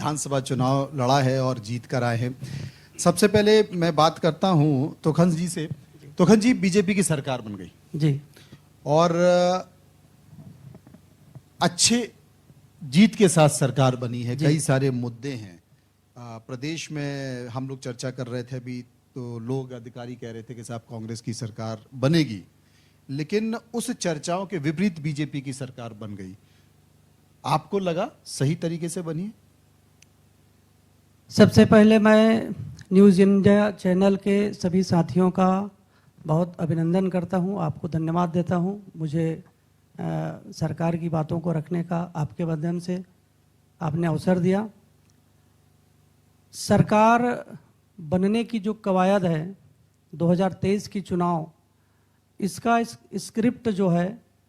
विधानसभा चुनाव लड़ा है और जीत कर आए हैं। सबसे पहले मैं बात करता हूं तोखन जी से। तोखन जी, बीजेपी की सरकार बन गई जी और अच्छे जीत के साथ सरकार बनी है। कई सारे मुद्दे हैं प्रदेश में। हम लोग चर्चा कर रहे थे अभी, तो लोग अधिकारी कह रहे थे कि साहब कांग्रेस की सरकार बनेगी, लेकिन उस चर्चाओं के विपरीत बीजेपी की सरकार बन गई। आपको लगा सही तरीके से बनी है? सबसे पहले मैं न्यूज़ इंडिया चैनल के सभी साथियों का बहुत अभिनंदन करता हूं, आपको धन्यवाद देता हूं। मुझे सरकार की बातों को रखने का आपके माध्यम से आपने अवसर दिया। सरकार बनने की जो कवायद है 2023 की चुनाव, इसका स्क्रिप्ट जो है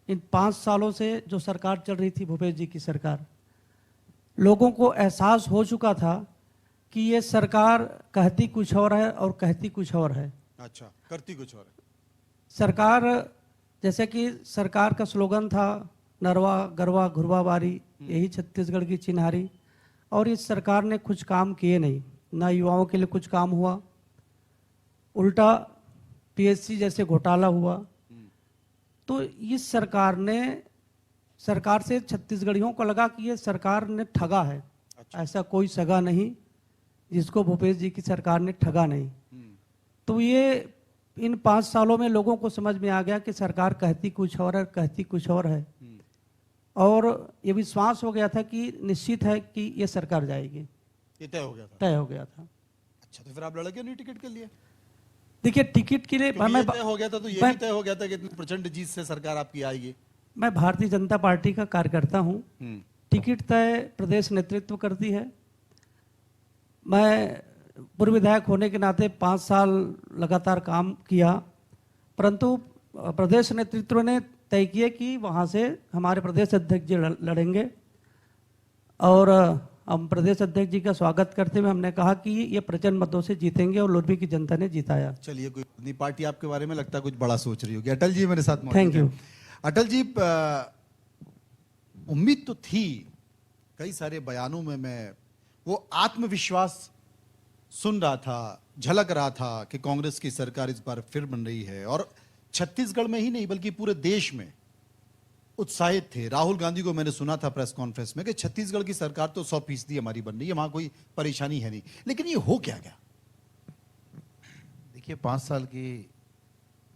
इन 5 सालों से जो सरकार चल रही थी, भूपेश जी की सरकार, लोगों को एहसास हो चुका था कि ये सरकार कहती कुछ और है और कहती कुछ और है। अच्छा, करती कुछ और है। सरकार, जैसे कि सरकार का स्लोगन था नरवा गरवा घुरवा बारी, यही छत्तीसगढ़ की चिन्हारी। और इस सरकार ने कुछ काम किए नहीं, ना युवाओं के लिए कुछ काम हुआ, उल्टा पीएससी जैसे घोटाला हुआ। तो इस सरकार से छत्तीसगढ़ियों को लगा कि ये सरकार ने ठगा है। अच्छा। ऐसा कोई सगा नहीं जिसको भूपेश जी की सरकार ने ठगा नहीं। तो ये इन 5 सालों में लोगों को समझ में आ गया कि सरकार कहती कुछ और है, कहती कुछ और है। और ये विश्वास हो गया था कि निश्चित है कि ये सरकार जाएगी। ये तय हो गया था? तय हो गया था। अच्छा, तो फिर आप लड़े क्यों नहीं टिकट के लिए? देखिए, टिकट के लिए मैं तय हो गया था, तो ये भी तय हो गया था कि इतनी प्रचंड जीत से सरकार आपकी आएगी। मैं भारतीय जनता पार्टी का कार्यकर्ता हूँ। टिकट तय प्रदेश नेतृत्व करती है। मैं पूर्व विधायक होने के नाते 5 साल लगातार काम किया, परंतु प्रदेश नेतृत्व ने तय किया कि वहाँ से हमारे प्रदेश अध्यक्ष जी लड़ेंगे। और हम प्रदेश अध्यक्ष जी का स्वागत करते हुए हमने कहा कि ये प्रचंड मतों से जीतेंगे और लोरबी की जनता ने जिताया। चलिए, कोई अपनी पार्टी आपके बारे में लगता है कुछ बड़ा सोच रही होगी। अटल जी मेरे साथ मौजूद हैं। Thank you. अटल जी, उम्मीद तो थी, कई सारे बयानों में मैं वो आत्मविश्वास सुन रहा था, झलक रहा था कि कांग्रेस की सरकार इस बार फिर बन रही है। और छत्तीसगढ़ में ही नहीं बल्कि पूरे देश में उत्साहित थे। राहुल गांधी को मैंने सुना था प्रेस कॉन्फ्रेंस में कि छत्तीसगढ़ की सरकार तो 100% हमारी बन रही है, वहां कोई परेशानी है नहीं। लेकिन ये हो क्या गया? देखिए, 5 साल की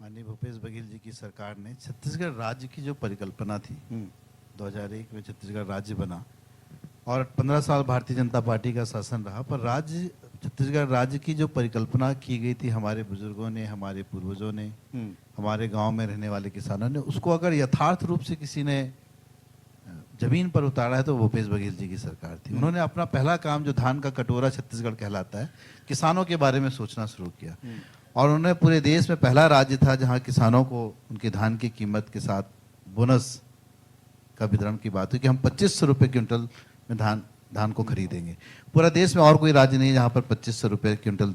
माननीय भूपेश बघेल जी की सरकार ने छत्तीसगढ़ राज्य की जो परिकल्पना थी, 2001 में छत्तीसगढ़ राज्य बना और 15 साल भारतीय जनता पार्टी का शासन रहा, पर छत्तीसगढ़ राज्य की जो परिकल्पना की गई थी हमारे बुजुर्गों ने, हमारे पूर्वजों ने, हमारे गांव में रहने वाले किसानों ने, उसको अगर यथार्थ रूप से किसी ने जमीन पर उतारा है तो भूपेश बघेल जी की सरकार थी। उन्होंने अपना पहला काम, जो धान का कटोरा छत्तीसगढ़ कहलाता है, किसानों के बारे में सोचना शुरू किया। और उन्होंने पूरे देश में पहला राज्य था जहां किसानों को उनके धान की कीमत के साथ बोनस का वितरण की बात हुई कि हम 2500 रुपये क्विंटल में धान को खरीदेंगे। पूरा देश में और कोई राज्य नहीं जहां पर 2500 रुपये क्विंटल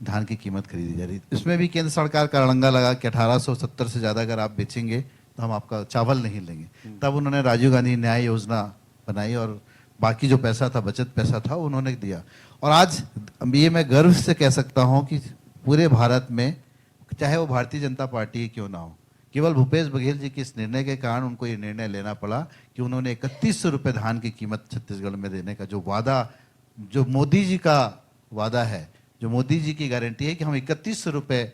धान की कीमत खरीदी जा रही। इसमें भी केंद्र सरकार का अड़ंगा लगा कि 1870 से ज़्यादा अगर आप बेचेंगे तो हम आपका चावल नहीं लेंगे। तब उन्होंने राजीव गांधी न्याय योजना बनाई और बाकी जो पैसा था, बचत पैसा था, उन्होंने दिया। और आज ये मैं गर्व से कह सकता हूँ कि पूरे भारत में, चाहे वो भारतीय जनता पार्टी क्यों ना हो, केवल भूपेश बघेल जी के इस निर्णय के कारण उनको ये निर्णय लेना पड़ा कि उन्होंने 3100 रुपये धान की कीमत छत्तीसगढ़ में देने का जो वादा, जो मोदी जी का वादा है, जो मोदी जी की गारंटी है कि हम 3100 रुपये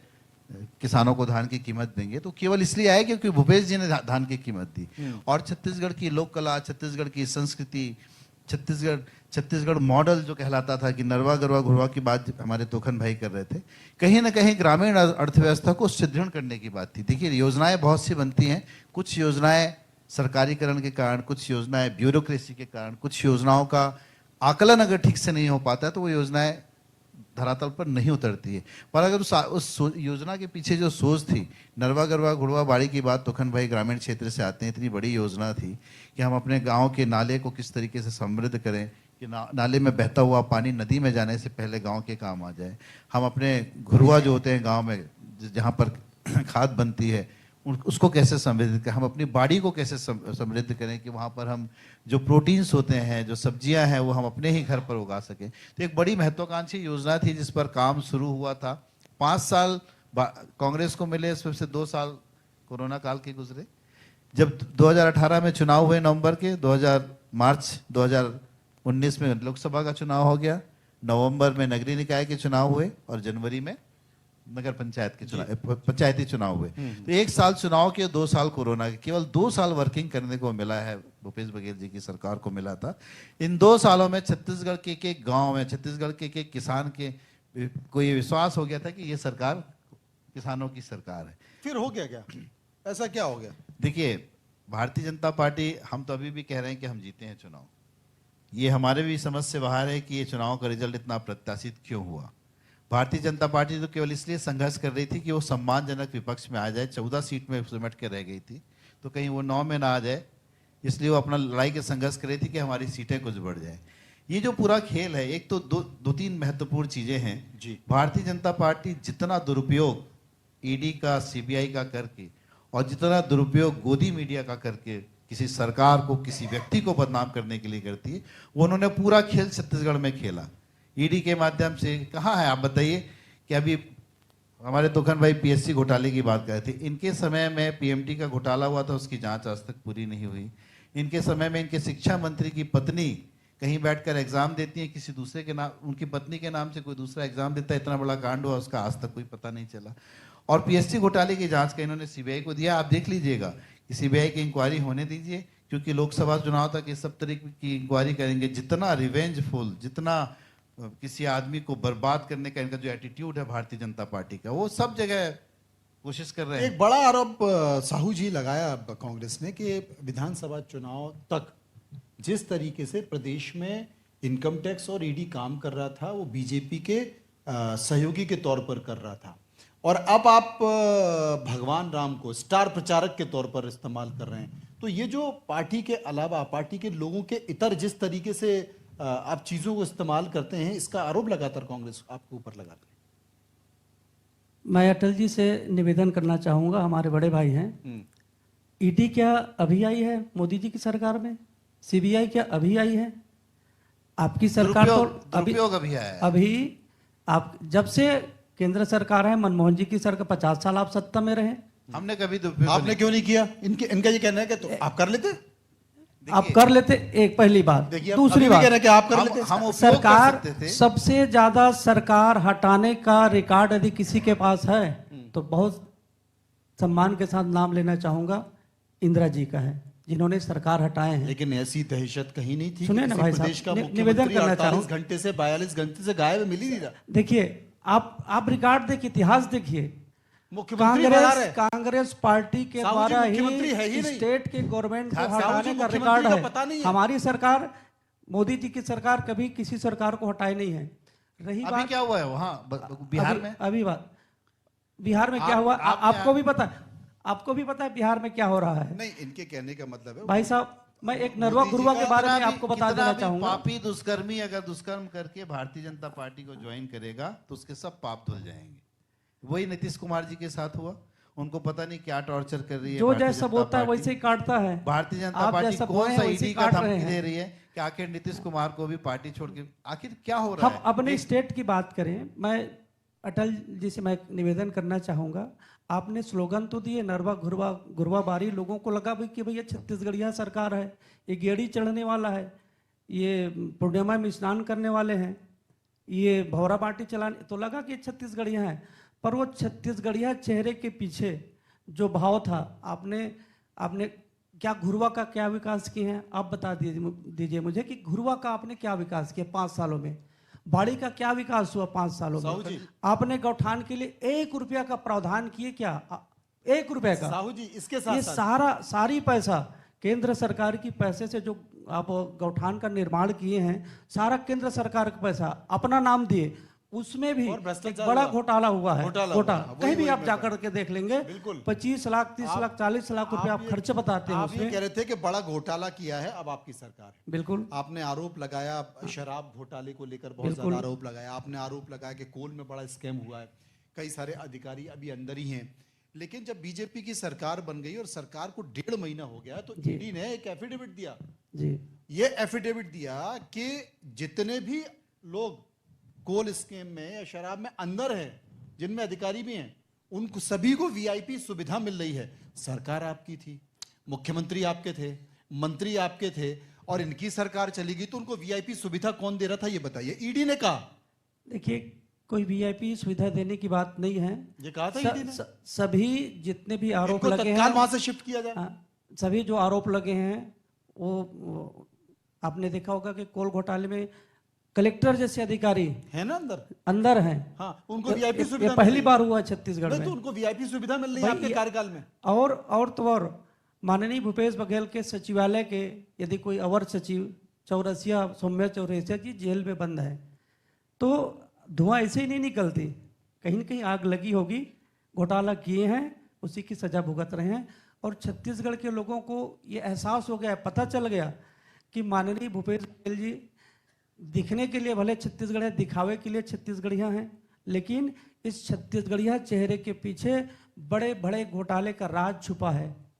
किसानों को धान की कीमत देंगे, तो केवल इसलिए आए क्योंकि भूपेश जी ने धान की कीमत दी। और छत्तीसगढ़ की लोक कला, छत्तीसगढ़ की संस्कृति, छत्तीसगढ़ मॉडल जो कहलाता था कि नरवा गरवा घुरवा की बात हमारे तोखन भाई कर रहे थे, कहीं ना कहीं ग्रामीण अर्थव्यवस्था को सुदृढ़ करने की बात थी। देखिए, योजनाएं बहुत सी बनती हैं, कुछ योजनाएं सरकारीकरण के कारण, कुछ योजनाएं ब्यूरोक्रेसी के कारण, कुछ योजनाओं का आकलन अगर ठीक से नहीं हो पाता है तो वो योजनाएं धरातल पर नहीं उतरती है। पर अगर उस योजना के पीछे जो सोच थी, नरवा गरवा घुड़वा बाड़ी की बात तोखन भाई ग्रामीण क्षेत्र से आते हैं, इतनी बड़ी योजना थी कि हम अपने गांव के नाले को किस तरीके से समृद्ध करें कि नाले में बहता हुआ पानी नदी में जाने से पहले गांव के काम आ जाए। हम अपने घुरवा जो होते हैं गांव में, जहां पर खाद बनती है, उसको कैसे समृद्ध करें, हम अपनी बॉडी को कैसे समृद्ध करें कि वहाँ पर हम जो प्रोटीन्स होते हैं, जो सब्जियां हैं, वो हम अपने ही घर पर उगा सकें। तो एक बड़ी महत्वाकांक्षी योजना थी जिस पर काम शुरू हुआ था। 5 साल कांग्रेस को मिले, इसमें से 2 साल कोरोना काल के गुजरे। जब 2018 में चुनाव हुए नवंबर के, मार्च 2019 में लोकसभा का चुनाव हो गया, नवंबर में नगरीय निकाय के चुनाव हुए और जनवरी में नगर पंचायत के चुनाव, पंचायती चुनाव हुए। तो 1 साल चुनाव के, 2 साल कोरोना के, केवल 2 साल वर्किंग करने को मिला है, भूपेश बघेल जी की सरकार को मिला था। इन 2 सालों में छत्तीसगढ़ के एक गांव में, छत्तीसगढ़ के एक किसान के को ये विश्वास हो गया था कि ये सरकार किसानों की सरकार है। फिर हो गया क्या, ऐसा क्या हो गया? देखिए, भारतीय जनता पार्टी, हम तो अभी भी कह रहे हैं कि हम जीते हैं चुनाव। ये हमारे भी समझ से बाहर है कि ये चुनाव का रिजल्ट इतना अप्रत्याशित क्यों हुआ। भारतीय जनता पार्टी तो केवल इसलिए संघर्ष कर रही थी कि वो सम्मानजनक विपक्ष में आ जाए। 14 सीट में सिमट के रह गई थी, तो कहीं वो 9 में ना आ जाए, इसलिए वो अपना लड़ाई के संघर्ष कर रही थी कि हमारी सीटें कुछ बढ़ जाए। ये जो पूरा खेल है, एक तो दो तीन महत्वपूर्ण चीजें हैं जी। भारतीय जनता पार्टी जितना दुरुपयोग ईडी का, सीबीआई का करके, और जितना दुरुपयोग गोदी मीडिया का करके किसी सरकार को, किसी व्यक्ति को बदनाम करने के लिए करती है, वो उन्होंने पूरा खेल छत्तीसगढ़ में खेला। ईडी के माध्यम से कहाँ है, आप बताइए कि अभी हमारे तोखन भाई पीएससी घोटाले की बात कर रहे थे। इनके समय में पीएमटी का घोटाला हुआ था, उसकी जांच आज तक पूरी नहीं हुई। इनके समय में इनके शिक्षा मंत्री की पत्नी कहीं बैठकर एग्जाम देती है, किसी दूसरे के नाम, उनकी पत्नी के नाम से कोई दूसरा एग्जाम देता है। इतना बड़ा कांड हुआ, उसका आज तक कोई पता नहीं चला। और पीएससी घोटाले की जांच का इन्होंने सीबीआई को दिया। आप देख लीजिएगा कि सीबीआई की इंक्वायरी होने दीजिए, क्योंकि लोकसभा चुनाव तक इस सब तरीके की इंक्वायरी करेंगे। जितना रिवेंजफुल, जितना किसी आदमी को बर्बाद करने का इनका जो एटीट्यूड है भारतीय जनता पार्टी का, वो सब जगह कोशिश कर रहे हैं। एक बड़ा आरोप साहू जी लगाया कांग्रेस ने कि विधानसभा चुनाव तक जिस तरीके से प्रदेश में इनकम टैक्स और ईडी काम कर रहा था, वो बीजेपी के सहयोगी के तौर पर कर रहा था, और अब आप भगवान राम को स्टार प्रचारक के तौर पर इस्तेमाल कर रहे हैं। तो ये जो पार्टी के अलावा पार्टी के लोगों के इतर जिस तरीके से आप चीजों को इस्तेमाल करते हैं, इसका आरोप लगातार कांग्रेस आपके ऊपर लगाती है। मैं अटल जी से निवेदन करना चाहूँगा, हमारे बड़े भाई हैं। ईडी क्या अभी आई है मोदी जी की सरकार में? सीबीआई क्या अभी आई है? आपकी सरकार तो अभी आया है। अभी आप जब से केंद्र सरकार है, मनमोहन जी की सरकार, 50 साल आप सत्ता में रहे। हमने कभी आपने क्यों नहीं किया? इनका ये कहना है कि तो आप कर लेते, आप कर लेते। एक पहली बात, दूसरी बात, कि आप कर लेते। हम सरकार सबसे ज्यादा सरकार हटाने का रिकॉर्ड यदि किसी के पास है तो बहुत सम्मान के साथ नाम लेना चाहूंगा, इंदिरा जी का है, जिन्होंने सरकार हटाए हैं। लेकिन ऐसी दहशत कहीं नहीं थी। सुने ना भाई साहब, प्रदेश का निवेदन करना 48 घंटे से 42 घंटे से गायब मिल ही नहीं रहा। देखिए, आप रिकॉर्ड देखिए, इतिहास देखिए। कांग्रेस पार्टी के द्वारा ही स्टेट के गवर्नमेंट को हटाने का रिकॉर्ड है। हमारी सरकार, मोदी जी की सरकार कभी किसी सरकार को हटाई नहीं है। रही अभी बात क्या हुआ है वहाँ बिहार में, अभी बात बिहार में क्या हुआ, आपको भी पता है, आपको भी पता है बिहार में क्या हो रहा है। नहीं, इनके कहने का मतलब है भाई साहब, मैं एक नरवा गुरुआ के बारे में आपको बता देना चाहूंगा। पापी दुष्कर्मी अगर दुष्कर्म करके भारतीय जनता पार्टी को ज्वाइन करेगा तो उसके सब पाप धुल जाएंगे। वही नीतीश कुमार जी के साथ हुआ। उनको पता नहीं क्या टॉर्चर कर रही है, जो जैसा बोलता है वैसे ही काटता है। भारतीय जनता पार्टी कौन सा ईडी का धमकी दे रही है कि आखिर नीतीश कुमार को भी पार्टी छोड़ के आखिर क्या हो रहा है? हम अपने स्टेट की बात करें, मैं अटल जी से मैं निवेदन करना चाहूंगा, आपने स्लोगन तो दिए, नरवा घुरवा गुरवा बारी, लोगों को लगा भाई कि भैया छत्तीसगढ़िया सरकार है, ये गेड़ी चढ़ने वाला है, ये पूर्णिमा में स्नान करने वाले हैं, ये भौरा बाटी चलाने, तो लगा कि छत्तीसगढ़िया है। पर वो छत्तीसगढ़िया चेहरे के पीछे जो भाव था, आपने क्या घुरवा का क्या विकास किए हैं? आप बता दीजिए मुझे कि घुरवा का आपने क्या विकास किया 5 सालों में? बाड़ी का क्या विकास हुआ 5 सालों में? आपने गौठान के लिए 1 रुपया का प्रावधान किए क्या? 1 रुपया का? साहू जी, इसके साथ ये सारी पैसा केंद्र सरकार की पैसे से जो आप गौठान का निर्माण किए हैं, सारा केंद्र सरकार का पैसा अपना नाम दिए, उसमें भी एक बड़ा घोटाला हुआ है। घोटाला कहीं भी आप जाकर के देख लेंगे, 25 लाख 30 लाख 40 लाख रुपए आप खर्च बताते हैं। आप ये कह रहे थे कि बड़ा घोटाला किया है अब आपकी सरकार। बिल्कुल। आपने आरोप लगाया शराब घोटाले को लेकर, बहुत ज्यादा आरोप लगाया। आपने आरोप लगाया कि कोल में बड़ा स्कैम हुआ है, कई सारे अधिकारी अभी अंदर ही हैं। लेकिन जब बीजेपी की सरकार बन गई और सरकार को 1.5 महीना हो गया तो जी। ईडी ने एक एफिडेविट दिया। जी ये एफिडेविट दिया कि जितने भी लोग कोल स्कीम में या शराब में अंदर हैं, जिनमें अधिकारी भी हैं, उनको सभी को वीआईपी सुविधा मिल रही है। सरकार आपकी थी, मुख्यमंत्री आपके थे, मंत्री आपके थे, और इनकी सरकार चली गई तो उनको वीआईपी सुविधा कौन दे रहा था ये बताइए। ईडी ने कहा, देखिए, कोई वीआईपी सुविधा देने की बात नहीं है। ये कहा था ईडी ने, सभी जितने भी आरोप इनको लगे तत्काल हैं, वहां से शिफ्ट किया जाए। सभी जो आरोप लगे हैं वो आपने देखा होगा कि कोल घोटाले में कलेक्टर जैसे अधिकारी है ना अंदर अंदर हैं। हाँ, उनको वीआईपी सुविधा ये पहली मिल रही बार हुआ है छत्तीसगढ़ है। में। तो उनको वीआईपी सुविधा मिल रही है भाई आपके ये- कार्यकाल में। और माननीय भूपेश बघेल के सचिवालय के यदि कोई अवर सचिव चौरसिया, सौम्या चौरसिया जी जेल में बंद है तो धुआं ऐसे ही नहीं निकलती, कहीं न कहीं आग लगी होगी। घोटाला किए हैं, उसी की सजा भुगत रहे हैं। और छत्तीसगढ़ के लोगों को ये एहसास हो गया, पता चल गया कि माननीय भूपेश बघेल जी दिखने के लिए भले छत्तीसगढ़ है, दिखावे के लिए छत्तीसगढ़िया हैं, लेकिन इस छत्तीसगढ़िया चेहरे के पीछे बड़े बड़े घोटाले का राज छुपा है,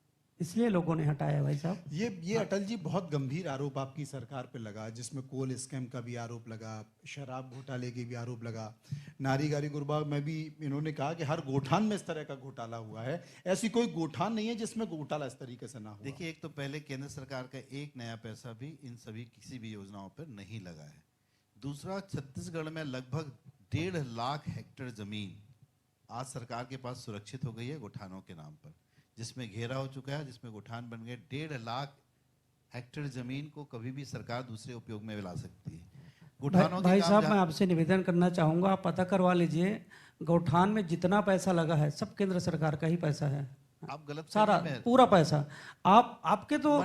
इसलिए लोगों ने हटाया भाई साहब। ये अटल जी बहुत गंभीर आरोप आपकी सरकार पे लगा, जिसमें कोल स्कैम का भी आरोप लगा, शराब घोटाले की भी आरोप लगा, नारीगारी गुरबाग में भी इन्होंने कहा कि हर गोठान में इस तरह का घोटाला हुआ है। ऐसी कोई गोठान नहीं है जिसमें घोटाला इस तरीके से ना हो। देखिए, एक तो पहले केंद्र सरकार का एक नया पैसा भी इन सभी किसी भी योजनाओं पर नहीं लगा है। दूसरा, छत्तीसगढ़ में लगभग 1.5 लाख हेक्टेयर जमीन आज सरकार के पास सुरक्षित हो गई है गोठानों के नाम पर, जिसमें घेरा हो चुका है, जिसमें गोठान बन गए। 1.5 लाख हेक्टेयर जमीन को कभी भी सरकार दूसरे उपयोग में ला सकती है। गोठानों भाई के साहब, काम मैं आपसे निवेदन करना चाहूंगा, आप पता करवा लीजिए गौठान में जितना पैसा लगा है सब केंद्र सरकार का ही पैसा है। आप गलत सारा फहमी में- पूरा पैसा आपके तो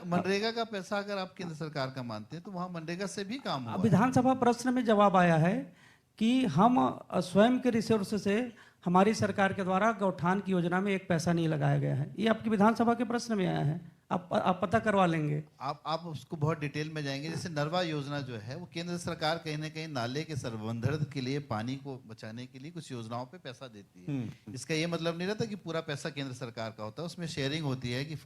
मनरेगा का पैसा अगर आप केंद्र सरकार का मानते हैं तो वहां मनरेगा से भी काम हुआ है। विधानसभा प्रश्न में जवाब आया है कि हम स्वयं के रिसोर्स से हमारी सरकार के द्वारा गौठान की योजना में एक पैसा नहीं लगाया गया है। ये आपकी विधानसभा के प्रश्न में आया है, आप पता करवा लेंगे। आप उसको बहुत डिटेल में जाएंगे। जैसे नरवा योजना जो है वो केंद्र सरकार कहीं ना कहीं नाले के संवर्धन के लिए, पानी को बचाने के लिए कुछ योजनाओं पे पैसा देती है। इसका ये मतलब नहीं रहता कि पूरा पैसा केंद्र सरकार का होता है, उसमें शेयरिंग होती है कि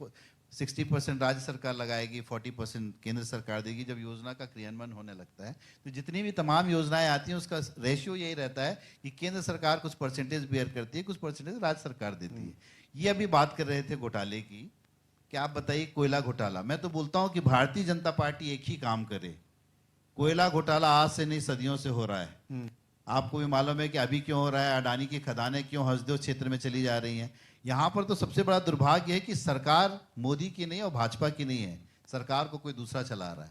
60% राज्य सरकार लगाएगी, 40% केंद्र सरकार देगी। जब योजना का क्रियान्वयन होने लगता है तो जितनी भी तमाम योजनाएं आती हैं उसका रेशियो यही रहता है कि केंद्र सरकार कुछ परसेंटेज बेयर करती है, कुछ परसेंटेज राज्य सरकार देती है। ये अभी बात कर रहे थे घोटाले की कि आप बताइए कोयला घोटाला। मैं तो बोलता हूं कि भारतीय जनता पार्टी एक ही काम करे। कोयला घोटाला आज से नहीं, सदियों से हो रहा है। आपको भी मालूम है कि अभी क्यों हो रहा है, अडानी की खदानें क्यों हसदेव क्षेत्र में चली जा रही हैं। यहां पर तो सबसे बड़ा दुर्भाग्य है कि सरकार मोदी की नहीं और भाजपा की नहीं है, सरकार को कोई दूसरा चला रहा है।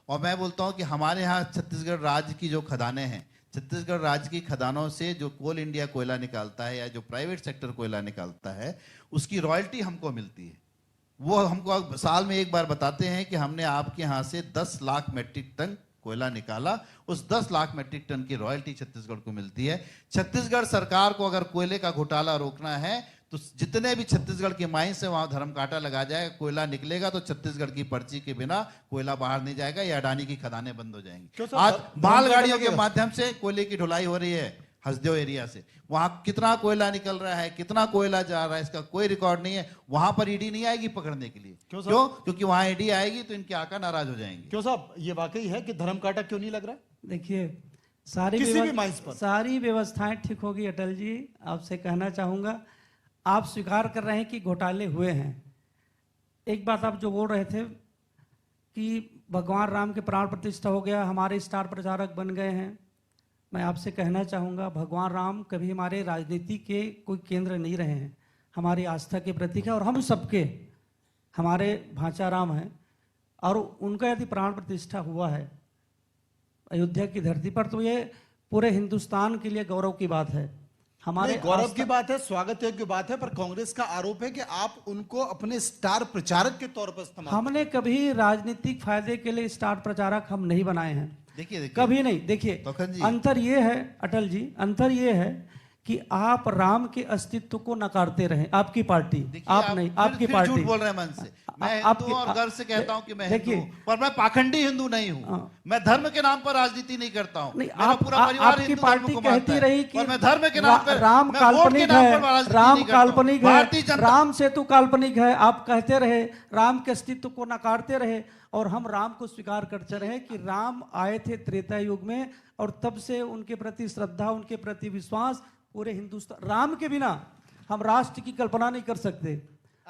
और मैं बोलता हूं कि हमारे यहाँ छत्तीसगढ़ राज्य की जो खदानें हैं, छत्तीसगढ़ राज्य की खदानों से जो कोल इंडिया कोयला निकालता है या जो प्राइवेट सेक्टर कोयला निकालता है, उसकी रॉयल्टी हमको मिलती है। वो हमको साल में एक बार बताते हैं कि हमने आपके यहाँ से 10 लाख मेट्रिक टन कोयला निकाला, उस 10 लाख मेट्रिक टन की रॉयल्टी छत्तीसगढ़ को मिलती है। छत्तीसगढ़ सरकार को अगर कोयले का घोटाला रोकना है तो जितने भी छत्तीसगढ़ की माइंस है वहां धर्म कांटा लगा जाए। कोयला निकलेगा तो छत्तीसगढ़ की पर्ची के बिना कोयला बाहर नहीं जाएगा, या अडानी की खदानें बंद हो जाएंगी। आज मालगाड़ियों के माध्यम से कोयले की ढुलाई हो रही है हसदेव एरिया से। वहां कितना कोयला निकल रहा है, कितना कोयला जा रहा है, इसका कोई रिकॉर्ड नहीं है। वहां पर ईडी नहीं आएगी पकड़ने के लिए। क्यों? क्योंकि वहां ईडी आएगी तो इनके आका नाराज हो जाएंगे। क्यों साहब, ये वाकई है कि धर्म कांटा क्यों नहीं लग रहा? देखिए, सारी व्यवस्थाएं ठीक होगी अटल जी। आपसे कहना चाहूंगा, आप स्वीकार कर रहे हैं कि घोटाले हुए हैं। एक बात आप जो बोल रहे थे कि भगवान राम के प्राण प्रतिष्ठा हो गया, हमारे स्टार प्रचारक बन गए हैं, मैं आपसे कहना चाहूँगा भगवान राम कभी हमारे राजनीति के कोई केंद्र नहीं रहे हैं, हमारी आस्था के प्रतीक है और हम सबके हमारे भांचा राम हैं। और उनका यदि प्राण प्रतिष्ठा हुआ है अयोध्या की धरती पर तो ये पूरे हिंदुस्तान के लिए गौरव की बात है। हमारे गौरव की बात है, स्वागत योग्य बात है, पर कांग्रेस का आरोप है कि आप उनको अपने स्टार प्रचारक के तौर पर इस्तेमाल। हमने कभी राजनीतिक फायदे के लिए स्टार प्रचारक हम नहीं बनाए हैं, देखिए कभी नहीं। देखिए, अंतर ये है अटल जी, अंतर ये है कि आप राम के अस्तित्व को नकारते रहे, आपकी पार्टी, देखिए, आप नहीं, आपकी फिर पार्टी झूठ बोल रहे हैं मन से। मैं आपकी- हिंदू और गर्व से कहता हूं कि मैं हिंदू देखिए, हूं, पर मैं पाखंडी हिंदू नहीं हूं। मैं धर्म के नाम पर राजनीति नहीं करता हूं। नहीं, मेरा पूरा परिवार आपकी हिंदू पार्टी धर्म को मानता कहती है, रही कि और मैं धर्म के नाम पर, राम मैं वोट के काल्पनिक नाम है, पर राजनीति राम नहीं करता हूं। काल्पनिक है, भारतीय जनता राम सेतु काल्पनिक है, आप कहते रहे, राम के अस्तित्व को नकारते रहे, और हम राम को स्वीकार करते रहे कि राम आए थे त्रेता युग में, और तब से उनके प्रति श्रद्धा, उनके प्रति विश्वास पूरे हिंदुस्तान। राम के बिना हम राष्ट्र की कल्पना नहीं कर सकते।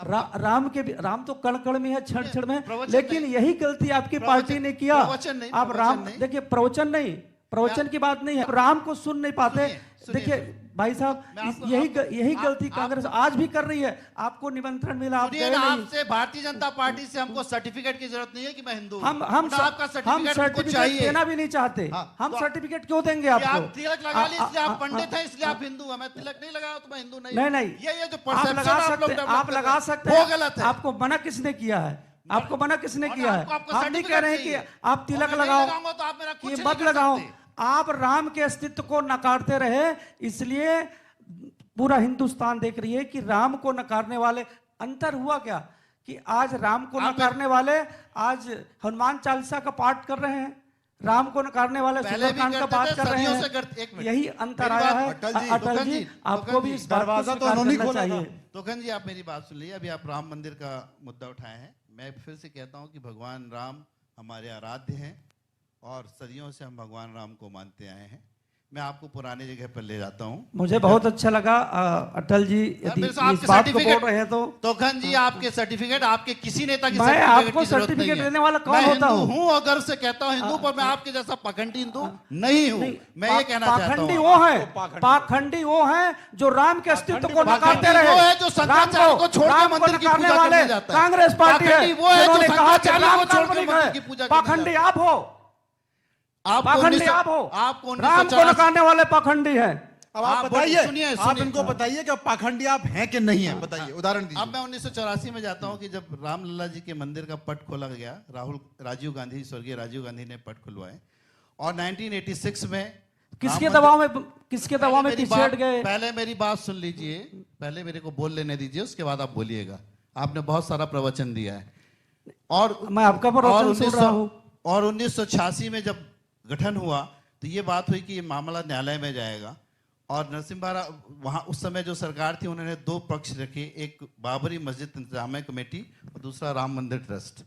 राम तो कण कण में है, क्षण क्षण में, प्रवचन लेकिन नहीं। यही गलती आपकी प्रवचन- पार्टी ने किया। प्रवचन नहीं, आप प्रवचन राम, नहीं। देखिए प्रवचन नहीं, प्रवचन की बात नहीं है, राम को सुन नहीं पाते। सुनिए, देखिए भाई साहब, मैं आपको- यही आप- गलती आप- कांग्रेस आज भी कर रही है। आपको निमंत्रण मिला, आप सुनिए गए ना, नहीं। आपसे भारतीय जनता पार्टी से हमको सर्टिफिकेट की जरूरत नहीं है कि मैं हिंदू हूं। हम ना आपका हम सर्टिफिकेट हमको सर्टिफिकेट चाहिए। देना भी नहीं चाहते। हाँ, हम तो- सर्टिफिकेट क्यों देंगे कि आपको? आप तिलक लगा लिए इसलिए आप पंडित हैं, इसलिए आप हिंदू हैं। मैं तिलक नहीं लगाया तो मैं हिंदू नहीं हूं। नहीं, ये जो आप परसेप्शन लगा आप लोग सकते, डेवलप आप कर रहे लगा हैं, सकते वो हैं। गलत है। आपको मना किसने किया है? आपको मना किसने और किया है? आपको हम नहीं कह रहे हैं कि आप तिलक लगाओ, लगाऊंगा तो आप मेरा कि कुछ मत नहीं कर लगाओ। सकते। आप राम के अस्तित्व को नकारते रहे, इसलिए पूरा हिंदुस्तान देख रही है कि राम को नकारने वाले, अंतर हुआ क्या कि आज राम को नकारने वाले आज हनुमान चालीसा का पाठ कर रहे हैं, राम को नकारने वाले पहले भी सुंदरकांड का करते पाठ थे, कर रहे सदियों से करते- एक हैं। मिनट। यही अंतर मेरी आया बात- है। अटल जी, अटल जी, आपको भी इस बात को दरवाजा तो स्वीकार उन्होंने करना खोला था। चाहिए। तोखन जी, आप मेरी बात सुन लीजिए। अभी आप राम मंदिर का मुद्दा उठाए हैं। मैं फिर से कहता हूं कि भगवान राम हमारे आराध्य हैं और सदियों से हम भगवान राम को मानते आए हैं। मैं आपको पुराने जगह पर ले जाता हूं। मुझे बहुत अच्छा लगा अटल जी, यदि मेरे से इस आपके बात को बोल सर्टिफिकेट- रहे हैं तो तोखन जी, आपके सर्टिफिकेट आपके किसी नेता की मैं सर्टिफिकेट आपको की जरूरत सर्टिफिकेट नहीं है। देने वाला कौन मैं होता हिंदू हूं? हूं और गर्व से कहता हूं हिंदू, पर मैं आपके जैसा पाखंडी हिंदू नहीं हूं। मैं ये कहना चाहता पाखंडी हूं। वो है, पाखंडी वो है जो राम के अस्तित्व को नकारते पाखंडी रहे। वो है जो शंकराचार्य को छोड़ के राम को मंदिर की नकारने पूजा वाले करने जाता है। कांग्रेस पार्टी है, पाखंडी वो है जो जिन्होंने कहा कि शंकराचार्य राम को छोड़ के काल्पनिक मंदिर की है। पूजा करने पाखंडी जाता है। आप हो, आपको पाखंडी 1900 आप हो, आपको राम को 1984 नकारने वाले पाखंडी है। अब आप आप बताइए, सुनिए, आप सुनिए। इनको बताइए कि पाखंडी आप हैं कि नहीं हैं, बताइए, उदाहरण अब दीजिए। मैं 1984 में जाता हूं कि जब रामलला जी के मंदिर का पट खोला गया, राजीव गांधी, स्वर्गीय राजीव गांधी ने पट खुलवाए, और 1986 में किसके राम दबाव में, किसके दबाव में मेरी पीछे हट गए? पहले मेरी बात सुन लीजिए, पहले मेरे को बोल लेने दीजिए, उसके बाद आप बोलिएगा। आपने बहुत सारा प्रवचन दिया है और मैं आपका प्रवचन सुन रहा हूं। और 1986 में जब गठन हुआ तो ये बात हुई कि ये मामला न्यायालय में जाएगा, और नरसिम्हा वहां उस समय जो सरकार थी उन्होंने दो पक्ष रखे, एक बाबरी मस्जिद इंतजामिया कमेटी और दूसरा राम मंदिर ट्रस्ट।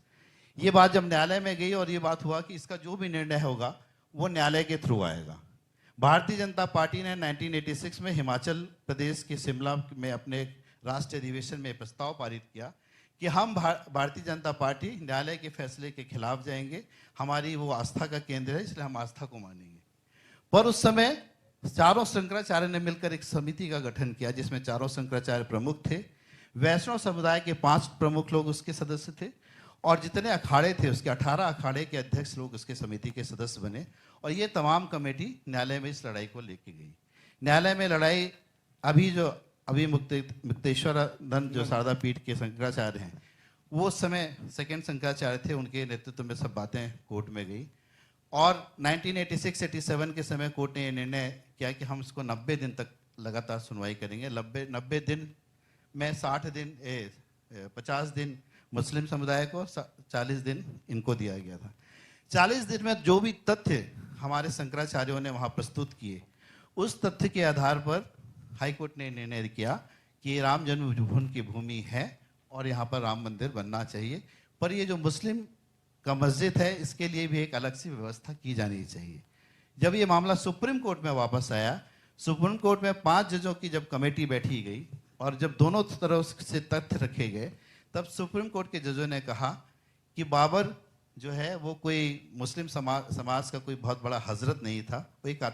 ये बात जब न्यायालय में गई और ये बात हुआ कि इसका जो भी निर्णय होगा वो न्यायालय के थ्रू आएगा। भारतीय जनता पार्टी ने 1986 में हिमाचल प्रदेश के शिमला में अपने राष्ट्रीय अधिवेशन में प्रस्ताव पारित किया कि हम भारतीय जनता पार्टी न्यायालय के फैसले के खिलाफ जाएंगे, हमारी वो आस्था का केंद्र है, इसलिए हम आस्था को मानेंगे। पर उस समय चारों शंकराचार्य ने मिलकर एक समिति का गठन किया जिसमें चारों शंकराचार्य प्रमुख थे, वैष्णव समुदाय के 5 प्रमुख लोग उसके सदस्य थे, और जितने अखाड़े थे उसके 18 अखाड़े के अध्यक्ष लोग उसके समिति के सदस्य बने, और ये तमाम कमेटी न्यायालय में इस लड़ाई को लेके गई। न्यायालय में लड़ाई अभी मुक्तेश्वरानंद जो शारदा पीठ के शंकराचार्य हैं, वो उस समय सेकंड शंकराचार्य थे, उनके नेतृत्व में सब बातें कोर्ट में गई, और 1986-87 के समय कोर्ट ने यह निर्णय किया कि हम इसको 90 दिन तक लगातार सुनवाई करेंगे। 90 दिन में 50 दिन मुस्लिम समुदाय को, 40 दिन इनको दिया गया था। 40 दिन में जो भी तथ्य हमारे शंकराचार्यों ने वहां प्रस्तुत किए, उस तथ्य के आधार पर हाईकोर्ट ने निर्णय किया कि राम जन्मभूमि की भूमि है और यहाँ पर राम मंदिर बनना चाहिए, पर ये जो मुस्लिम का मस्जिद है इसके लिए भी एक अलग सी व्यवस्था की जानी चाहिए। जब ये मामला सुप्रीम कोर्ट में वापस आया, सुप्रीम कोर्ट में 5 जजों की जब कमेटी बैठी गई और जब दोनों तरफ से तथ्य रखे गए, तब सुप्रीम कोर्ट के जजों ने कहा कि बाबर जो है वो कोई मुस्लिम समाज का कोई बहुत बड़ा हजरत नहीं था, वो एक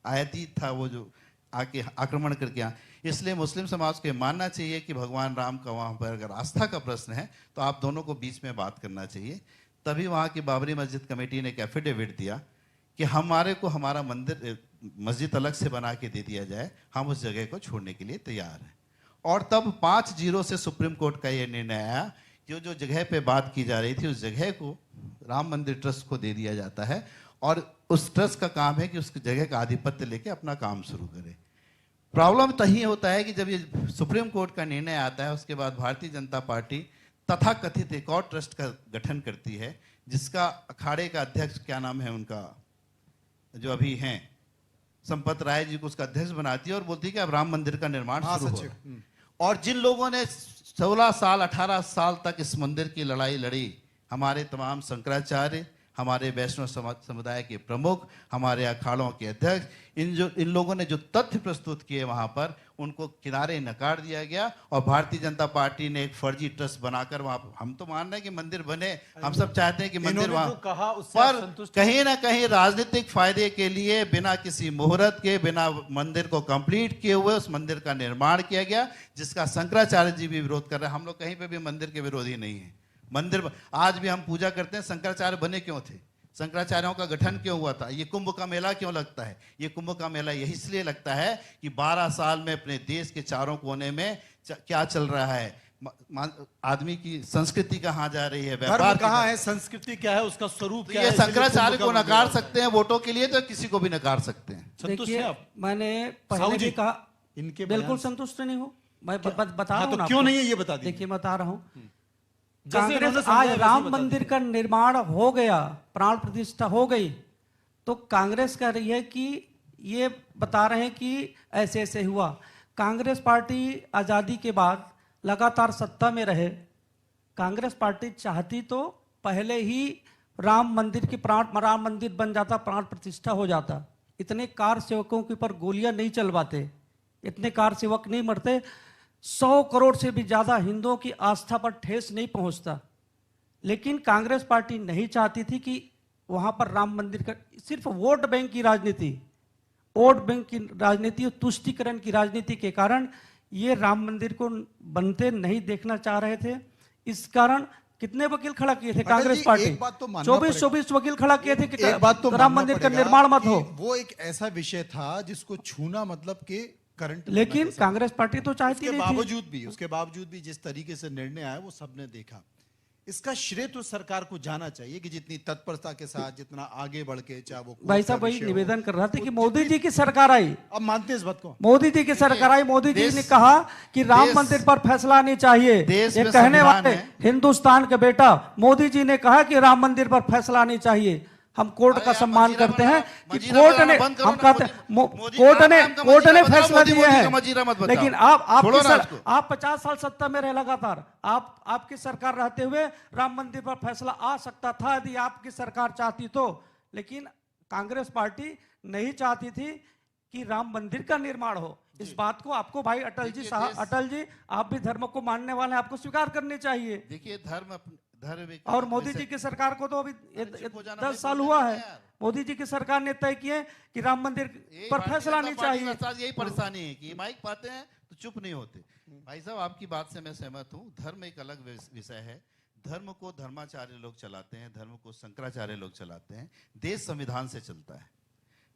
आयती था वो जो आके आक्रमण करके आया, इसलिए मुस्लिम समाज को मानना चाहिए कि भगवान राम का वहाँ पर अगर आस्था का प्रश्न है तो आप दोनों को बीच में बात करना चाहिए। तभी वहाँ की बाबरी मस्जिद कमेटी ने एक एफिडेविट दिया कि हमारे को हमारा मस्जिद अलग से बना के दे दिया जाए, हम उस जगह को छोड़ने के लिए तैयार हैं। और तब 5-0 से सुप्रीम कोर्ट का यह निर्णय आया कि जो जगह पे बात की जा रही थी उस जगह को राम मंदिर ट्रस्ट को दे दिया जाता है, और उस ट्रस्ट का काम है कि उस जगह का आधिपत्य लेके अपना काम शुरू करे। प्रॉब्लम तभी होता है कि जब ये सुप्रीम कोर्ट का निर्णय आता है, उसके बाद भारतीय जनता पार्टी तथाकथित एक और ट्रस्ट का गठन करती है, जिसका अखाड़े का अध्यक्ष, क्या नाम है उनका, जो अभी हैं संपत राय जी को उसका अध्यक्ष बनाती है और बोलती है कि अब राम मंदिर का निर्माण शुरू होगा। और जिन लोगों ने 16 साल 18 साल तक इस मंदिर की लड़ाई लड़ी, हमारे तमाम शंकराचार्य, हमारे वैष्णव समुदाय के प्रमुख, हमारे अखाड़ों के अध्यक्ष, इन लोगों ने जो तथ्य प्रस्तुत किए वहां पर, उनको किनारे नकार दिया गया और भारतीय जनता पार्टी ने एक फर्जी ट्रस्ट बनाकर वहां, हम तो मान रहे हैं कि मंदिर बने, हम सब चाहते हैं कि मंदिर वहां, पर कहीं ना कहीं राजनीतिक फायदे के लिए बिना किसी मुहूर्त के, बिना मंदिर को कंप्लीट किए हुए उस मंदिर का निर्माण किया गया, जिसका शंकराचार्य जी भी विरोध कर रहे हैं। हम लोग कहीं पे भी मंदिर के विरोधी नहीं है। मंदिर आज भी हम पूजा करते हैं। शंकराचार्य बने क्यों थे? शंकराचार्यों का गठन क्यों हुआ था? ये कुंभ का मेला क्यों लगता है? ये कुंभ का मेला यही इसलिए लगता है कि 12 साल में अपने देश के चारों कोने में क्या चल रहा है, आदमी की संस्कृति कहाँ जा रही है, व्यापार कहाँ है, संस्कृति क्या है, उसका स्वरूप क्या है। ये शंकराचार्य को नकार सकते हैं वोटों के लिए, तो किसी को भी नकार सकते हैं। संतुष्ट हैं आप? मैंने पहले भी कहा, इनके बिल्कुल संतुष्ट नहीं हूँ मैं, बता रहा हूँ तो क्यों नहीं है ये बता दीजिए। देखिए बता रहा हूँ, कांग्रेस आज राम मंदिर का निर्माण हो गया, प्राण प्रतिष्ठा हो गई, तो कांग्रेस कह रही है कि ये बता रहे हैं कि ऐसे ऐसे हुआ। कांग्रेस पार्टी आज़ादी के बाद लगातार सत्ता में रहे। कांग्रेस पार्टी चाहती तो पहले ही राम मंदिर राम मंदिर बन जाता, प्राण प्रतिष्ठा हो जाता। इतने कार सेवकों के ऊपर गोलियां नहीं चलवाते, इतने कार सेवक नहीं मरते, 100 करोड़ से भी ज्यादा हिंदुओं की आस्था पर ठेस नहीं पहुंचता। लेकिन कांग्रेस पार्टी नहीं चाहती थी कि वहां पर राम मंदिर का, सिर्फ वोट बैंक की राजनीति, वोट बैंक की राजनीति और तुष्टीकरण की राजनीति के कारण ये राम मंदिर को बनते नहीं देखना चाह रहे थे। इस कारण कितने वकील खड़ा किए थे कांग्रेस पार्टी? 24 वकील खड़ा किए थे कि राम मंदिर का निर्माण मत हो। वो एक ऐसा विषय था जिसको छूना मतलब कि करंट, लेकिन कांग्रेस पार्टी तो चाहती नहीं थी। उसके बावजूद भी जिस तरीके से निर्णय आया वो सबने देखा। इसका श्रेय तो सरकार को जाना चाहिए कि जितनी तत्परता के साथ, जितना आगे बढ़ के, चाहे वो भाई साहब वही निवेदन कर रहा था कि मोदी जी की सरकार आई, अब मानते हैं इस बात को, मोदी जी की सरकार आई, मोदी जी ने कहा कि राम मंदिर पर फैसला नहीं चाहिए। ये कहने वाले हिंदुस्तान के बेटा मोदी जी ने कहा कि राम मंदिर पर फैसला नहीं चाहिए। हम कोर्ट का सम्मान करते हैं कि कोर्ट ने, हम कहते हैं कोर्ट ने फैसला दिया है। लेकिन आप 50 साल सत्ता में रहे लगातार, आपकी सरकार रहते हुए राम मंदिर पर फैसला आ सकता था यदि आपकी सरकार चाहती तो। लेकिन कांग्रेस पार्टी नहीं चाहती थी कि राम मंदिर का निर्माण हो। इस बात को आपको भाई अटल जी आप भी धर्म को मानने वाले हैं, आपको स्वीकार करनी चाहिए। देखिए धर्म और मोदी जी की सरकार को तो अभी 10 साल हुआ है, मोदी जी की सरकार ने तय किए कि राम मंदिर पर फैसला नहीं चाहिए। यही परेशानी है कि माइक पाते हैं तो चुप नहीं होते। भाई साहब आपकी बात से मैं सहमत हूँ। धर्म एक अलग विषय है। धर्म को धर्माचार्य लोग चलाते हैं, धर्म को शंकराचार्य लोग चलाते हैं। देश संविधान से चलता है।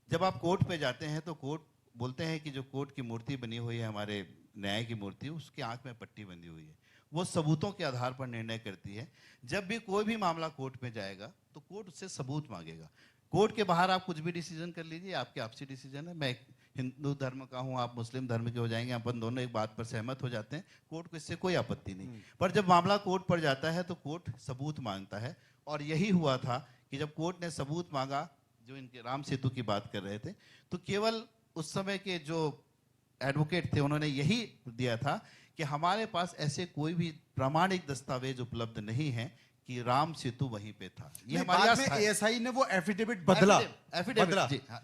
जब आप कोर्ट पे जाते हैं तो कोर्ट बोलते हैं कि जो कोर्ट की मूर्ति बनी हुई है, हमारे न्याय की मूर्ति, उसकी आंख में पट्टी बंधी हुई है, वो सबूतों के आधार पर निर्णय करती है। जब भी कोई भी मामला कोर्ट में जाएगा तो कोर्ट उससे सबूत मांगेगा। कोर्ट के बाहर आप कुछ भी डिसीजन कर लीजिए, आपके आपसी डिसीजन है। मैं हिंदू धर्म का हूँ, आप मुस्लिम धर्म के हो जाएंगे, अपन दोनों एक बात पर सहमत हो जाते हैं, कोर्ट को इससे कोई आपत्ति नहीं। पर जब मामला कोर्ट पर जाता है तो कोर्ट सबूत मांगता है। और यही हुआ था कि जब कोर्ट ने सबूत मांगा, जो इनके राम सेतु की बात कर रहे थे, तो केवल उस समय के जो एडवोकेट थे उन्होंने यही दिया था कि हमारे पास ऐसे कोई भी प्रामाणिक दस्तावेज उपलब्ध नहीं है कि राम सेतु वहीं पे था। ये हमारी एएसआई ने वो एफिडेविट बदला।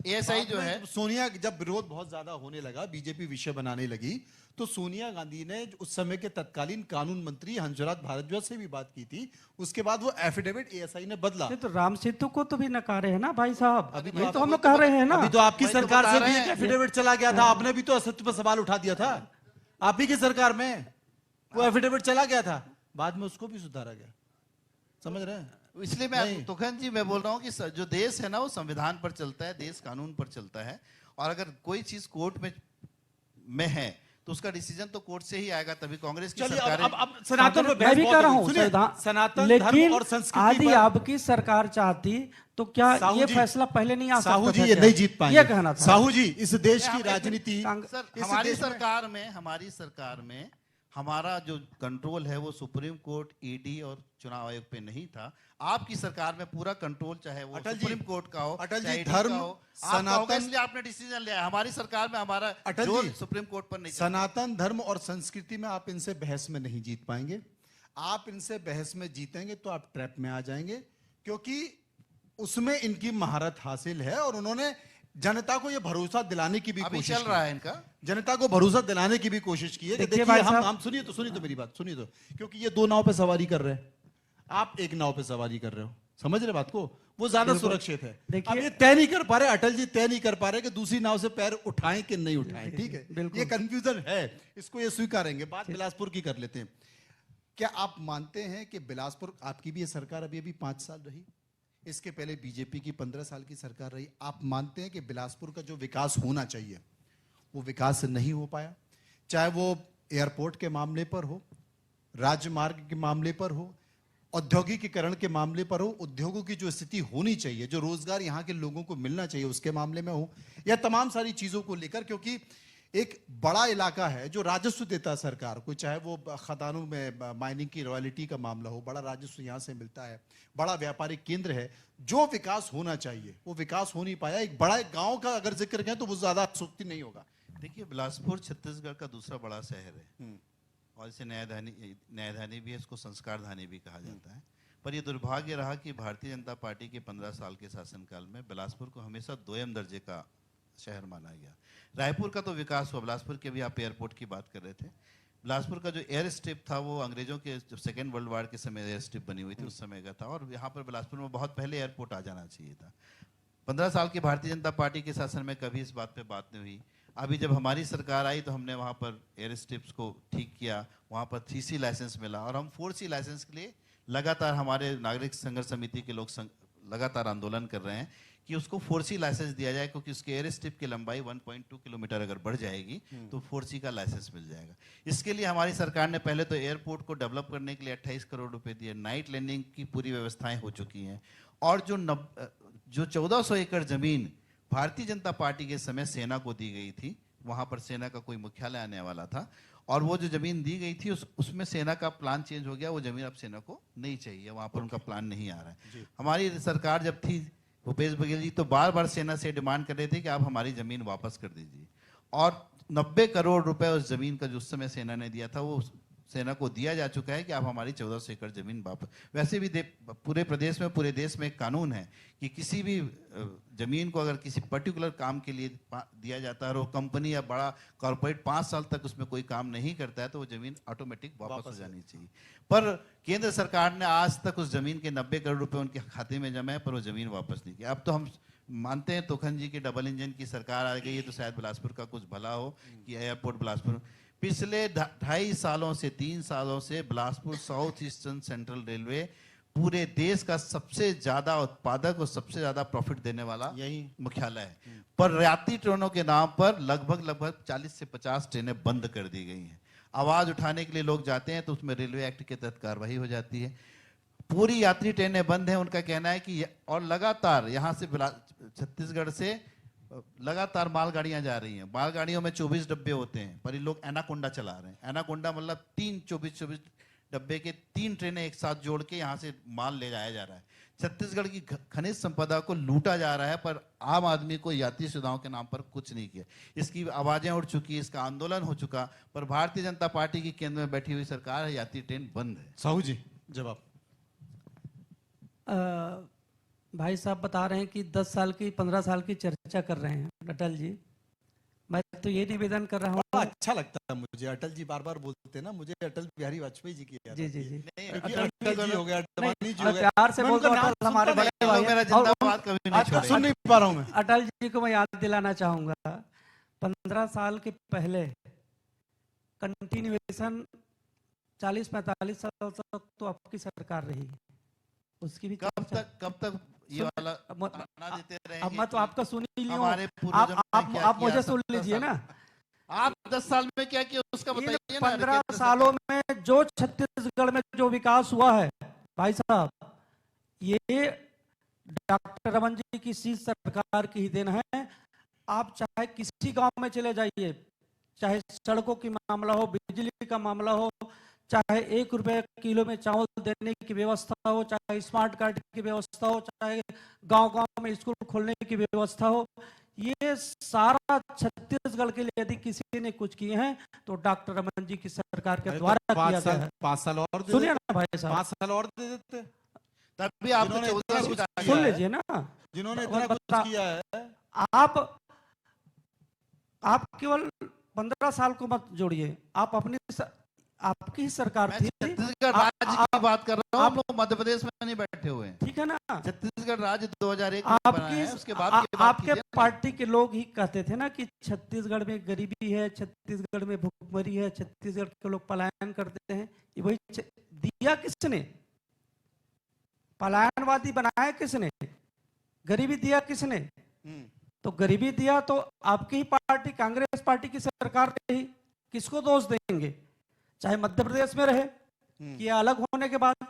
एएसआई जो है, सोनिया, जब विरोध बहुत ज्यादा होने लगा, बीजेपी विषय बनाने लगी, तो सोनिया गांधी ने उस समय के तत्कालीन कानून मंत्री हंसराज भारद्वाज से भी बात की थी। उसके बाद वो एफिडेविट एएसआई ने बदला। तो राम सेतु को तो भी नकारे है ना भाई साहब, अभी तो हम लोग कह रहे हैं ना। अभी तो आपकी सरकार से भी एक एफिडेविट चला गया था, आपने भी तो असत्य पर सवाल उठा दिया था। आप ही की सरकार में वो एफिडेविट चला गया था, बाद में उसको भी सुधारा गया। समझ रहे हैं? इसलिए मैं तुखन जी मैं बोल रहा हूँ कि जो देश है ना वो संविधान पर चलता है, देश कानून पर चलता है। और अगर कोई चीज कोर्ट में है तो उसका डिसीजन तो कोर्ट से ही आएगा, तभी कांग्रेस की चलिए सरकार अब सनातन पे मैं बहस भी बहुत कह रहा हो हूँ गई। सुनिए, संविधान, सनातन लेकिन धर्म और संस्कृति आदि पर आपकी सरकार चाहती तो क्या साहू ये जी, फैसला पहले नहीं आ सकता साहू जी था ये क्या? नहीं जीत पाएंगे। ये कहना था साहू जी इस देश की हम- राजनीति सर, इस हमारी देश में- सरकार में हमारा जो कंट्रोल है वो सुप्रीम कोर्ट, ईडी और चुनाव आयोग पे नहीं था। आपकी सरकार में पूरा कंट्रोल, चाहे वो अटल जी, सुप्रीम कोर्ट का हो, अटल जी, चाहे ED धर्म, का हो, आपका सनातन- होगा, इसलिए आपने डिसीजन लिया है। हमारी सरकार में हमारा अटल जोर जी, सुप्रीम कोर्ट पर नहीं चलता। सनातन धर्म और संस्कृति में आप इनसे बहस में नहीं जीत पाएंगे। आप इनसे बहस में जीतेंगे तो आप ट्रैप में आ जाएंगे, क्योंकि उसमें इनकी महारत हासिल है और उन्होंने जनता को यह भरोसा दिलाने की भी अभी कोशिश चल की। रहा है इनका। जनता को भरोसा दिलाने की भी कोशिश की है कि देखिए देखिए भाई हम साहब- सुनिए तो मेरी बात सुनिए तो, क्योंकि ये दो नाव पे सवारी कर रहे हैं, आप एक नाव पे सवारी कर रहे हो, समझ रहे बात को, वो ज्यादा बिल्कुल। सुरक्षित है। देखिए- अब ये तय नहीं कर पा रहे, अटल जी तय नहीं कर पा रहे कि दूसरी नाव से पैर उठाएं कि नहीं उठाएं, ठीक है, बिल्कुल। ये कंफ्यूजन है, इसको ये स्वीकारेंगे। बात बिलासपुर की कर लेते हैं। क्या आप मानते हैं कि बिलासपुर, आपकी भी ये सरकार अभी 5 साल रही, इसके पहले बीजेपी की 15 साल की सरकार रही, आप मानते हैं कि बिलासपुर का जो विकास होना चाहिए वो विकास नहीं हो पाया? चाहे वो एयरपोर्ट के मामले पर हो, राजमार्ग के मामले पर हो, औद्योगिकीकरण के मामले पर हो, उद्योगों की जो स्थिति होनी चाहिए, जो रोजगार यहाँ के लोगों को मिलना चाहिए उसके मामले में हो, या तमाम सारी चीजों को लेकर, क्योंकि एक बड़ा इलाका है जो राजस्व देता है सरकार को, चाहे वो खदानों में माइनिंग की रॉयल्टी का मामला हो, बड़ा राजस्व यहाँ से मिलता है, बड़ा व्यापारिक केंद्र है, जो विकास होना चाहिए वो विकास हो नहीं पाया। एक बड़ा गांव का अगर जिक्र करें तो वो ज्यादा सूक्ति नहीं होगा। देखिए, बिलासपुर छत्तीसगढ़ का दूसरा बड़ा शहर है और इसे न्यायधानी भी है, इसको संस्कार धानी भी कहा जाता है। पर यह दुर्भाग्य रहा कि भारतीय जनता पार्टी के 15 साल के शासनकाल में बिलासपुर को हमेशा दोयम दर्जे का शहर माना गया। रायपुर का तो विकास हुआ, बिलासपुर के भी आप एयरपोर्ट की बात कर रहे थे। बिलासपुर का जो एयर स्ट्रिप था वो अंग्रेजों के जब सेकेंड वर्ल्ड वार के समय एयर स्ट्रिप बनी हुई थी उस समय का था, और यहाँ पर बिलासपुर में बहुत पहले एयरपोर्ट आ जाना चाहिए था। 15 साल की भारतीय जनता पार्टी के शासन में कभी इस बात पे बात नहीं हुई। अभी जब हमारी सरकार आई तो हमने वहाँ पर एयर स्ट्रिप्स को ठीक किया, वहाँ पर 3C लाइसेंस मिला, और हम 4C लाइसेंस के लिए लगातार हमारे नागरिक संघर्ष समिति के लोग लगातार आंदोलन कर रहे हैं कि उसको 4C लाइसेंस दिया जाए, क्योंकि उसके एयर स्ट्रिप की लंबाई 1.2 किलोमीटर अगर बढ़ जाएगी तो 4C का लाइसेंस मिल जाएगा। इसके लिए हमारी सरकार ने पहले तो एयरपोर्ट को डेवलप करने के लिए 28 करोड़ रुपए दिए, नाइट लैंडिंग की पूरी व्यवस्थाएं हो चुकी हैं, और जो 1400 एकड़ जमीन भारतीय जनता पार्टी के समय सेना को दी गई थी, वहां पर सेना का कोई मुख्यालय आने वाला था, और वो जो जमीन दी गई थी उसमें सेना का प्लान चेंज हो गया, वो जमीन अब सेना को नहीं चाहिए, वहां पर उनका प्लान नहीं आ रहा है। हमारी सरकार जब थी भूपेश बघेल जी तो बार बार सेना से डिमांड कर रहे थे कि आप हमारी जमीन वापस कर दीजिए, और 90 करोड़ रुपए उस जमीन का जो उस समय सेना ने दिया था वो सेना को दिया जा चुका है कि आप हमारी 1400 एकड़ जमीन वापस। वैसे भी पूरे प्रदेश में, पूरे देश में एक कानून है कि किसी भी जमीन को अगर किसी पर्टिकुलर काम के लिए दिया जाता है और वो कंपनी या बड़ा कॉर्पोरेट 5 साल तक उसमें कोई काम नहीं करता है तो वो जमीन ऑटोमेटिक वापस हो जानी चाहिए। पर केंद्र सरकार ने आज तक उस जमीन के 90 करोड़ रुपए उनके खाते में जमा है, पर वो जमीन वापस नहीं की। अब तो हम मानते हैं तोखन जी की डबल इंजन की सरकार आ गई है तो शायद बिलासपुर का कुछ भला हो कि एयरपोर्ट बिलासपुर। पिछले 2.5 सालों से 3 सालों से Bilaspur south eastern central railway पूरे देश का सबसे ज्यादा उत्पादक और सबसे ज्यादा प्रॉफिट देने वाला यही मुख्यालय है, पर यात्री ट्रेनों के नाम पर लगभग 40 से 50 ट्रेनें बंद कर दी गई हैं। आवाज उठाने के लिए लोग जाते हैं तो उसमें रेलवे एक्ट के तहत कार्रवाई हो जाती है। पूरी यात्री ट्रेनें बंद हैं। उनका कहना है कि और लगातार यहाँ से छत्तीसगढ़ से लगातार मालगाड़ियां जा रही हैं, मालगाड़ियों में 24 डब्बे होते हैं, पर ये लोग एनाकोंडा चला रहे हैं। एनाकोंडा मतलब 24 डब्बे के 3 ट्रेनें एक साथ जोड़ के यहाँ से माल ले जाया जा रहा है। छत्तीसगढ़ की खनिज संपदा को लूटा जा रहा है, पर आम आदमी को यात्री सुविधाओं के नाम पर कुछ नहीं किया। इसकी आवाजें उठ चुकी, इसका आंदोलन हो चुका, पर भारतीय जनता पार्टी की केंद्र में बैठी हुई सरकार है, यात्री ट्रेन बंद है। साहू जी जवाब। भाई साहब बता रहे हैं कि 10 साल की 15 साल की चर्चा कर रहे हैं अटल जी। मैं तो ये निवेदन कर रहा हूँ, अच्छा लगता है मुझे अटल जी बार बार बोलते हैं ना, मुझे अटल बिहारी वाजपेयी जी की याद जी आती जी है। जी क्योंकि अटल जी हो गए, अडवाणी जी हो गए, प्यार से मैं बोल उनका दो, नाम अटल हमारे सुनता बड़े नहीं, भाई मेरा हैं। और जिंदाबाद कभी नहीं आज तक छोड़ेगा। सुन नहीं पा रहा हूं मैं। अटल जी को मैं याद दिलाना चाहूंगा, 15 साल के पहले कंटिन्यूएशन 40-45 साल तक तो आपकी सरकार रही, उसकी भी कब तक ये वाला बना देते रहेंगे अब मैं तो आपका सुन ही लिया हूं। हमारे पूर्वजों ने क्या आप किया, मुझे सुन सब लीजिए ना, आप 10 साल में क्या किया उसका इन बताइए ना। 15 सालों में जो छत्तीसगढ़ में जो विकास हुआ है भाई साहब, ये डॉक्टर रमन जी की इसी सरकार की ही देन है। आप चाहे किसी गांव में चले जाइए, चाहे सड़कों की मामला हो, बिजली का मामला हो, चाहे 1 रुपए किलो में चावल देने की व्यवस्था हो, चाहे स्मार्ट कार्ड की व्यवस्था हो, चाहे गांव-गांव में स्कूल खोलने की व्यवस्था हो, ये सारा छत्तीसगढ़ के लिए यदि किसी ने कुछ किए हैं तो डॉक्टर रमन जी की सरकार के द्वारा किया गया है। 5 साल और दे सुनिए देते, ना भाई साहब, 5 साल और दे देते, तभी आपने जिन्होंने 14 इतना सीट आ सुन गया है। लीजिए ना। जिन्होंने इतना कुछ बता- किया है। आप केवल 15 साल को मत जोड़िए, आप आपकी ही सरकार मैं थी। छत्तीसगढ़ राज्य की बात कर रहा हूँ, हम लोग मध्य प्रदेश में नहीं बैठे हुए हैं। ठीक है ना। छत्तीसगढ़ राज्य 2001 में बना है, उसके बाद की बात आपके कीजिए ना। पार्टी के लोग ही कहते थे ना कि छत्तीसगढ़ में गरीबी है, छत्तीसगढ़ में भूखमरी है, छत्तीसगढ़ के लोग पलायन करते हैं। ये वही दिया किसने? पलायनवादी बनाया किसने? गरीबी दिया किसने? तो गरीबी दिया तो आपकी ही पार्टी, कांग्रेस पार्टी की सरकार रही। किसको दोष देंगे? चाहे मध्य प्रदेश में रहे कि अलग होने के बाद,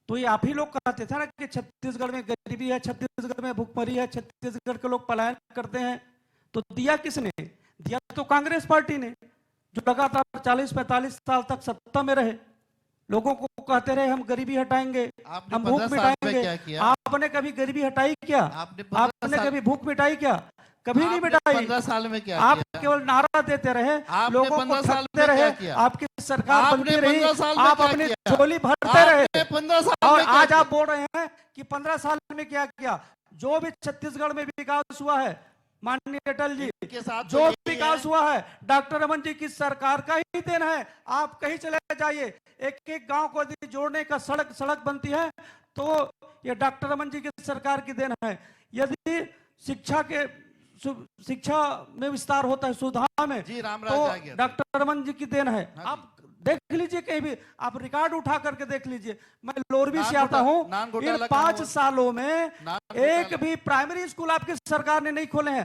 तो ये आप ही लोग कहते थे ना कि छत्तीसगढ़ में गरीबी है, छत्तीसगढ़ में भूखमरी है, छत्तीसगढ़ के लोग पलायन करते हैं। तो दिया किसने? दिया तो कांग्रेस पार्टी ने, जो लगातार 40-45 साल तक सत्ता में रहे, लोगों को कहते रहे हम गरीबी हटाएंगे, आपने हम भूख 15 साल में मिटाएंगे। क्या किया? आपने कभी गरीबी हटाई क्या? आपने कभी भूख मिटाई क्या? कभी नहीं मिटाई। 15 साल में क्या आप किया? केवल नारा देते रहे, आपने लोगों को 15 साल ठगते में रहे, क्या किया? आपकी सरकार आपने बनती रही, 15 साल में आप क्या अपनी किया? झोली भरते रहे। आपने 15 साल और में क्या आज किया? आप बोल रहे हैं कि 15 साल में क्या किया? जो भी छत्तीसगढ़ में विकास हुआ है माननीय अटल जी, के साथ जो तो यही विकास है। हुआ है डॉक्टर रमन जी की सरकार का ही देन है। आप कहीं चले जाइए, एक एक गांव को यदि जोड़ने का सड़क बनती है तो ये डॉक्टर रमन जी की सरकार की देन है। यदि शिक्षा में विस्तार होता है, सुविधा में, जी, रामराज तो आ गया। डॉक्टर रमन जी की देन है। हाँ आप देख लीजिए, कहीं भी आप रिकॉर्ड उठा करके देख लीजिए। मैं लोरबी से नान आता हूँ, नान इन घोटाला 5 का सालों में नान एक घोटाला। भी प्राइमरी स्कूल आपकी सरकार ने नहीं खोले हैं।